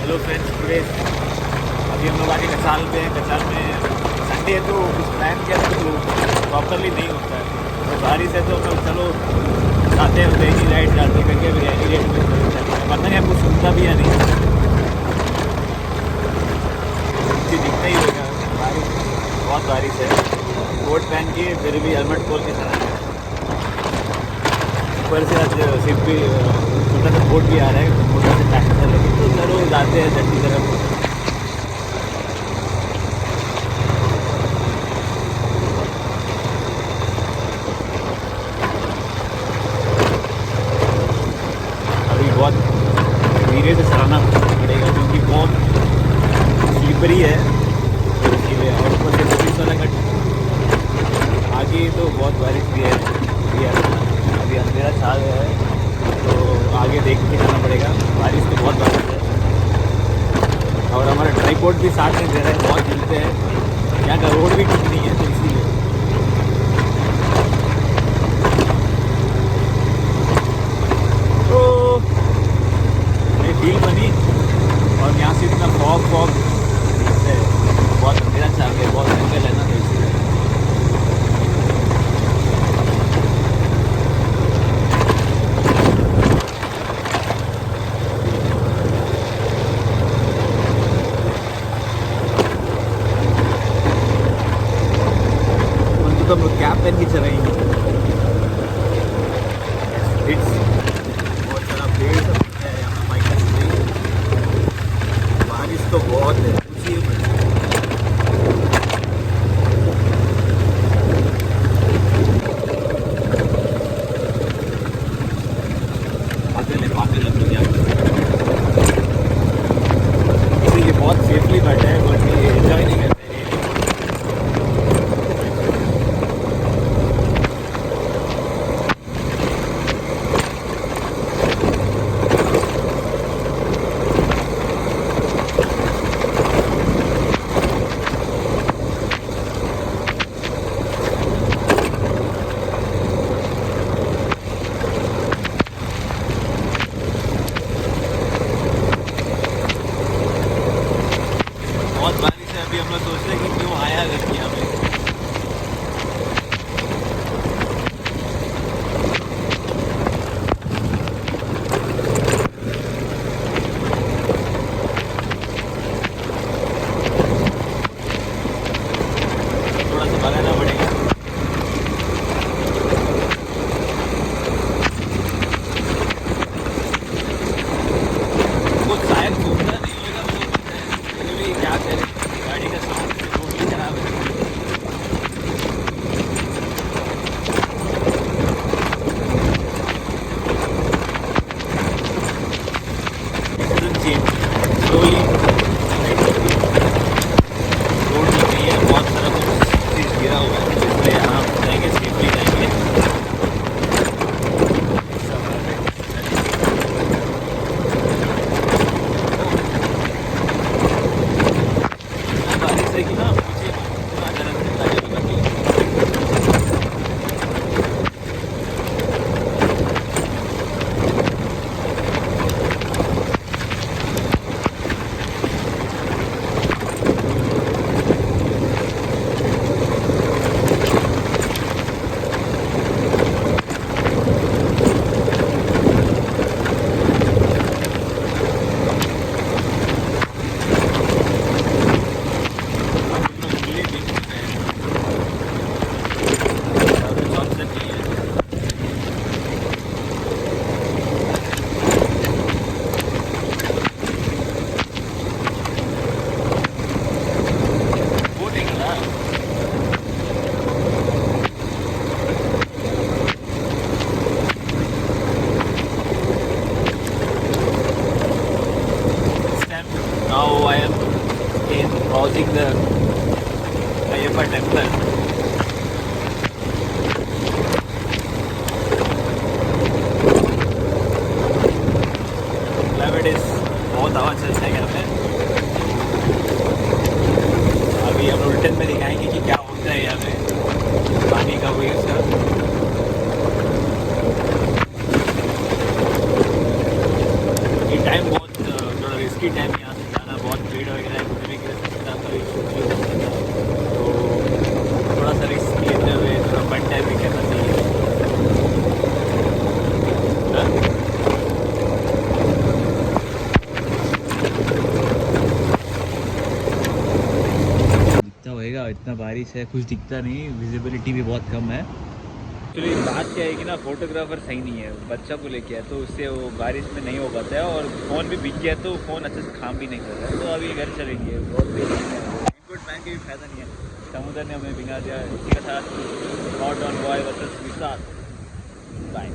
Hello friends, today अभी हम लोग आके कचाल पे हैं। कचाल में संडे है तो कुछ प्लान किया था तो प्रॉपरली नहीं होता है। तो बारिश है तो कल चलो जाते हैं, रैनी राइड जाते करके अभी रैनी राइड में पता नहीं आपको सुनता भी या नहीं, नीचे दिखता ही होगा। बारिश, बहुत बारिश है। कोट पहन के फिर भी हेलमेट खोल के चला है। ऊपर से आज सिर्फ भी छोटा सा बोट भी आ रहा है, छोटा सा पैसेंजर लेके, तो चलो जाते हैं जट्टी तरफ। अभी बहुत धीरे से चलाना पड़ेगा क्योंकि बहुत स्लिपरी है इसीलिए, और ऊपर से पुलिस वाला कट आगे तो बहुत बारिश भी है। अभी अंधेरा छा गया है तो आगे देख के जाना पड़ेगा। बारिश तो बहुत बारिश है और हमारा ट्राईपोर्ट भी साथ में दे रहा है, बहुत मिलते हैं। यहाँ का रोड भी ठीक नहीं है तो इसीलिए तो ये फील बनी। और यहाँ से इतना फॉग दिखता है, बहुत अंधेरा छा गया, बहुत जंगल है ना, तो इसलिए तो हम लोग कैप पहन के चलेंगे। बहुत सारा पेड़ सब है यहाँ, माइकस में बारिश तो बहुत है, पूछिए मत। पागल लग गया, इसीलिए बहुत सेफली बैठा है, बट ये एंजॉय नहीं करते। बहुत बारिश है, अभी हम लोग सोच रहे हैं कि क्यों आया घर यहाँ पे। थोड़ा सा भगाना पड़ेगा। कुछ शायद घूमना नहीं होगा, फिर भी क्या करें, गाड़ी का साउंड टोटली खराब है। स्लोली रोड लग रही है, बहुत सारा कुछ चीज़ गिरा हुआ है, इसलिए यहाँ जाएंगे, सेफली जाएंगे। बारिश है कि ना, पीछे पूरा गरम ताजा लगा के Now I am in crossing the Ayappa temple. Climate is बहुत हवा चलता है यहाँ पे। अभी हम रिटर्न में दिखाएंगे कि क्या होता है यहाँ पे पानी का वेव्स का। ये टाइम बहुत थोड़ा रिस्की टाइम यहाँ भीड़ वगैरह घूमने के लिए सकता कभी कुछ भी हो सकता, तो थोड़ा सा रिस्क लेते हुए थोड़ा फन टाइम भी करना चाहिए। हाँ? दिखता होएगा, इतना बारिश है कुछ दिखता नहीं, विजिबिलिटी भी बहुत कम है। एक्चुअली बात क्या है कि ना फोटोग्राफर सही नहीं है, बच्चा को लेके आया तो उससे वो बारिश में नहीं हो पाता है, और फ़ोन भी भीग गया तो फ़ोन अच्छे से काम भी नहीं कर रहा है, तो अभी घर चलेंगे। बहुत रेनकोट पहन के भी फायदा नहीं है, समुद्र ने हमें भिगा दिया। इसी के साथ नॉट ऑन बॉय वर्सेस विशाल, बाय।